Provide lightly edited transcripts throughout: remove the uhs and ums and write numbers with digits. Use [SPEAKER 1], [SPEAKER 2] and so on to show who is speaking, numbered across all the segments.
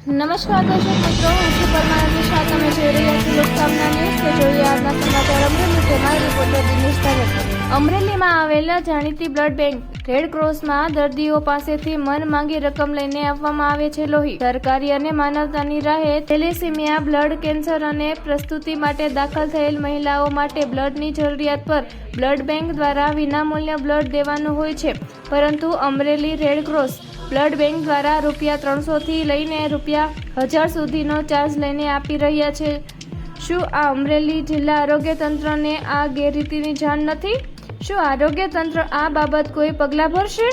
[SPEAKER 1] નમસ્કાર દર્શક મિત્રો, હું છું પરમાર નિશા. તમે જોઈ રહ્યા છો લોકસામના ન્યૂઝ. તો જોઈએ આજના સમાચાર અમરેલી તેમાં રિપોર્ટર દિનેશ ધરત. અમરેલીમાં આવેલા જાણીતી બ્લડ બેંક રેડ ક્રોસમાં દર્દીઓ પાસેથી મન માંગી રકમ લઈને આપવામાં આવે છે લોહી. સરકારી અને માનવતાની રાહે થેલેસીમિયા, બ્લડ કેન્સર અને પ્રસ્તુતિ માટે દાખલ થયેલ મહિલાઓ માટે બ્લડની જરૂરિયાત પર બ્લડ બેંક દ્વારા વિનામૂલ્ય બ્લડ દેવાનું હોય છે. પરંતુ Amreli red cross blood bank દ્વારા ₹300 થી લઈને ₹1000 સુધીનો ચાર્જ લઈને આપી રહ્યા છે. શું આ અમરેલી જિલ્લા આરોગ્ય તંત્રને આ ગેરરીતિની જાણ નથી? શું આરોગ્ય તંત્ર આ બાબત કોઈ પગલાં ભરશે?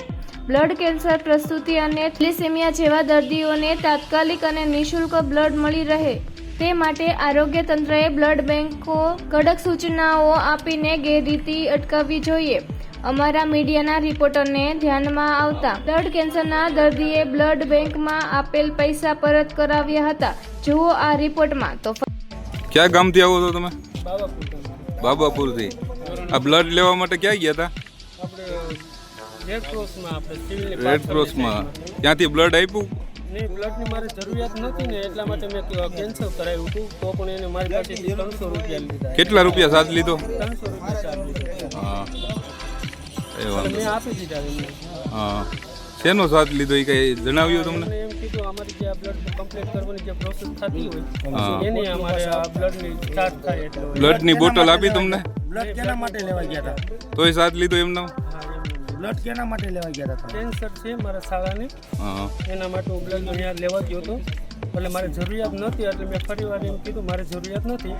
[SPEAKER 1] બ્લડ કેન્સર, પ્રસ્તુતિ અને થેલેસીમિયા જેવા દર્દીઓને તાત્કાલિક અને નિઃશુલ્ક બ્લડ મળી રહે તે માટે આરોગ્ય તંત્રએ બ્લડ બેંકો કડક સૂચનાઓ આપીને ગેરરીતિ અટકાવવી જોઈએ. અમારા મીડિયાના રિપોર્ટરને ધ્યાનમાં આવતા બ્લડ કેન્સરના દર્દીએ બ્લડ બેંકમાં આપેલ પૈસા પરત કરાવ્યા હતા. જુઓ આ રિપોર્ટમાં. તો
[SPEAKER 2] ક્યાં ગામથી આવો છો તમે? બાબાપુરથી. આ બ્લડ લેવા માટે ક્યાં ગયા હતા? રેડ ક્રોસમાં. ત્યાંથી બ્લડ આપ્યું?
[SPEAKER 3] નહીં, બ્લડની મારે જરૂરિયાત નથી ને એટલા માટે મેં કેન્સલ કરાવ્યું હતું. તો પણ એને મારી પાસેથી ₹300 લીધા.
[SPEAKER 2] કેટલા રૂપિયા ચાર્જ લીધો?
[SPEAKER 3] ₹300 ચાર્જ લીધો.
[SPEAKER 2] હા,
[SPEAKER 3] મેં આપી દીધા એમને.
[SPEAKER 2] હા, શેનો ચાર્જ લીધો એ કઈ જણાવ્યું તમને?
[SPEAKER 3] એમ કીધું અમારી જે બ્લડ કમ્પ્લીટ કરવાની જે પ્રોસેસ થતી હોય એની અમારે આ બ્લડની ચાર્જ થાય એટલે.
[SPEAKER 2] બ્લડની બોટલ આપી તમને?
[SPEAKER 4] બ્લડ કેના માટે લેવા ગયા હતા?
[SPEAKER 2] તોય ચાર્જ લીધો એમનો?
[SPEAKER 4] બ્લડ કેના માટે લેવા ગયા હતા?
[SPEAKER 3] કેન્સર છે મારા શાળાને, એના માટે હું બ્લડ અહીંયા લેવા ગયો હતો. એટલે મારે જરૂરિયાત નથી એટલે મેં ફરી વાર એમ કીધું મારે જરૂરિયાત નથી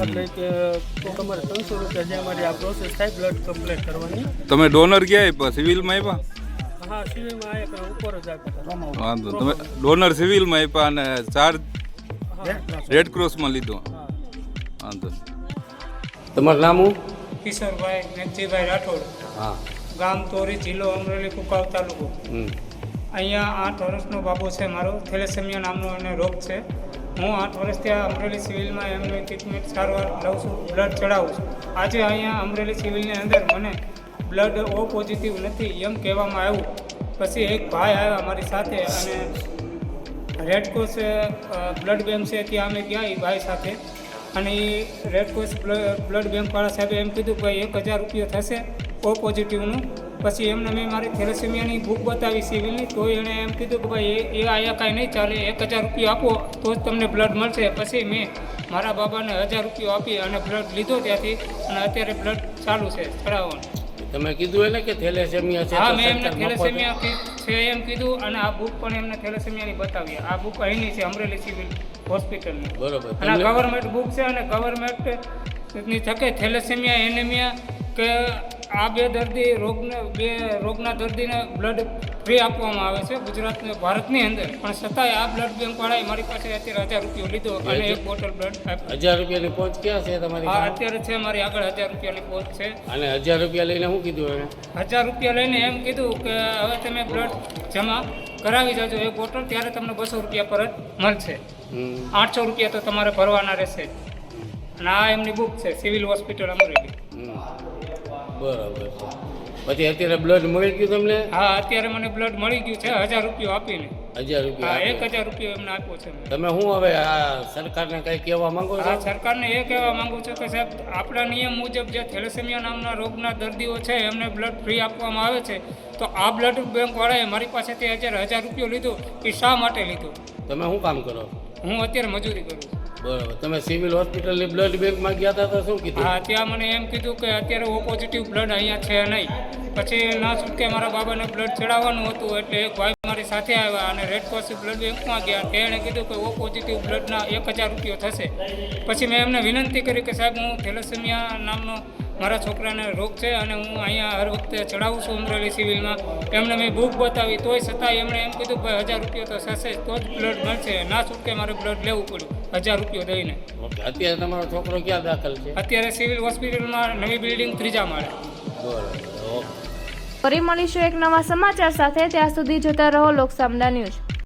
[SPEAKER 3] એટલે કે તો તમારે ₹300 જે અમારી આ પ્રોસેસ થાય બ્લડ કમ્પ્લીટ કરવાની.
[SPEAKER 2] તમે ડોનર ક્યાં આપ્યા? સિવિલમાં આપ્યા?
[SPEAKER 3] હા, સિવિલમાં આવ્યા ઉપર જ આપ્યા.
[SPEAKER 2] વાંધો. તમે ડોનર સિવિલમાં આપ્યા અને ચાર્જ રેડ ક્રોસમાં લીધો? વાંધો.
[SPEAKER 5] તમારું નામ?
[SPEAKER 6] કિશોરભાઈ મેઘજીભાઈ રાઠોડ.
[SPEAKER 5] હા.
[SPEAKER 6] ગામ તોરી, જિલ્લો અમરેલી, કુકાવ તાલુકો. અહીંયા 8 વર્ષનો બાબુ છે મારો. થેલેસેમિયા નામનો એને રોગ છે. હું 8 વર્ષથી આ અમરેલી સિવિલમાં એમની ટ્રીટમેન્ટ સારવાર લઉં છું, બ્લડ ચડાવું છું. આજે અહીંયા અમરેલી સિવિલની અંદર મને બ્લડ ઓ પોઝિટિવ નથી એમ કહેવામાં આવ્યું. પછી એક ભાઈ આવ્યા મારી સાથે અને રેડક્રોસ બ્લડ બેંક છે ત્યાં અમે ગયા એ ભાઈ સાથે. અને એ રેડક્રોસ બ્લડ બેંકવાળા સાહેબે એમ કીધું કે ભાઈ ₹1000 થશે ઓ પોઝિટિવનું. પછી એમને મેં મારી થેલેસેમિયાની બુક બતાવી સિવિલની, તો એણે એમ કીધું કે ભાઈ એ અહીંયા કાંઈ નહીં ચાલે, ₹1000 આપો તો જ તમને બ્લડ મળશે. પછી મેં મારા બાબાને ₹1000 આપી અને બ્લડ લીધો ત્યાંથી અને અત્યારે બ્લડ ચાલુ છે ચડાવવાનું.
[SPEAKER 5] તમે કીધું એને કે થેલેસેમિયા છે?
[SPEAKER 6] હા, મેં એમને થેલેસેમિયા છે એમ કીધું અને આ બુક પણ એમને થેલેસેમિયાની બતાવી. આ બુક અહીંની છે અમરેલી સિવિલ હોસ્પિટલની.
[SPEAKER 5] બરોબર.
[SPEAKER 6] અને આ ગવર્મેન્ટ બુક છે અને ગવર્મેન્ટની થકે થેલેસેમિયા, એનેમિયા કે આ બે રોગના દર્દીને બ્લડ ફ્રી આપવામાં આવે છે ગુજરાત ભારતની અંદર. પણ છતાંય આ બ્લડ બેંકવાળાએ મારી પાસે અત્યારે ₹1000 લીધો અને એક બોટલ બ્લડ આપ્યું.
[SPEAKER 5] ₹1000 પહોંચ ક્યાં છે તમારી?
[SPEAKER 6] હા, અત્યારે છે મારી આગળ ₹1000 પહોંચ છે.
[SPEAKER 5] અને ₹1000 લઈને શું કીધું એને?
[SPEAKER 6] ₹1000 લઈને એમ કીધું કે હવે તમે બ્લડ જમા કરાવી જાજો એક બોટલ, ત્યારે તમને ₹200 પરત મળશે. ₹800 તો તમારે ભરવાના રહેશે. અને આ એમની બુક છે સિવિલ હોસ્પિટલ અમરેલી.
[SPEAKER 5] બરાબર છે. પછી અત્યારે બ્લડ મળી ગયું તમને?
[SPEAKER 6] હા, અત્યારે મને બ્લડ મળી ગયું છે ₹1000 આપીને.
[SPEAKER 5] ₹1000?
[SPEAKER 6] હા, ₹1000 એમને આપ્યો છે.
[SPEAKER 5] તમે શું હવે આ સરકારને કંઈ કહેવા માંગો છો?
[SPEAKER 6] હા, સરકારને એ કહેવા માંગુ છું કે સાહેબ, આપણા નિયમ મુજબ જે થેલેસેમિયા નામના રોગના દર્દીઓ છે એમને બ્લડ ફ્રી આપવામાં આવે છે. તો આ બ્લડ બેંકવાળાએ મારી પાસેથી ₹1000 લીધો. એ શા માટે લીધો?
[SPEAKER 5] તમે શું કામ કરો?
[SPEAKER 6] હું અત્યારે મજૂરી કરું છું.
[SPEAKER 5] બરાબર. તમે સિવિલ હોસ્પિટલની બ્લડ બેંકમાં ગયા હતા તો શું કીધું?
[SPEAKER 6] હા, ત્યાં મને એમ કીધું કે અત્યારે ઓ પોઝિટિવ બ્લડ અહીંયા છે નહીં. પછી ના છૂટકે મારા બાબાને બ્લડ ચડાવવાનું હતું એટલે એક ભાઈ મારી સાથે આવ્યા અને રેડ ક્રોસ બ્લડ બેંકમાં ગયા. તેણે કીધું કે ઓ પોઝિટિવ બ્લડના ₹1000 થશે. પછી મેં એમને વિનંતી કરી કે સાહેબ, હું થેલેસેમિયા નામનો મારા છોકરાને રોગ છે અને હું અહીંયા હર વખતે ચડાવું છું અમરેલી સિવિલમાં. એમને મેં બુક બતાવી તોય છતાંય એમણે એમ કીધું કે ભાઈ ₹1000 તો થશે તો જ બ્લડ મળશે. ના છૂટકે મારે બ્લડ લેવું પડ્યું ₹1000 દઈને.
[SPEAKER 5] ઓકે. અત્યારે તમારો છોકરો ક્યાં દાખલ છે?
[SPEAKER 6] અત્યારે સિવિલ હોસ્પિટલમાં, નવી બિલ્ડિંગ, 3જા માળે.
[SPEAKER 5] બરાબર. ઓકે.
[SPEAKER 1] ફરી મળીશું એક નવા સમાચાર સાથે. ત્યાં સુધી જોતા રહો લોકસામના ન્યૂઝ.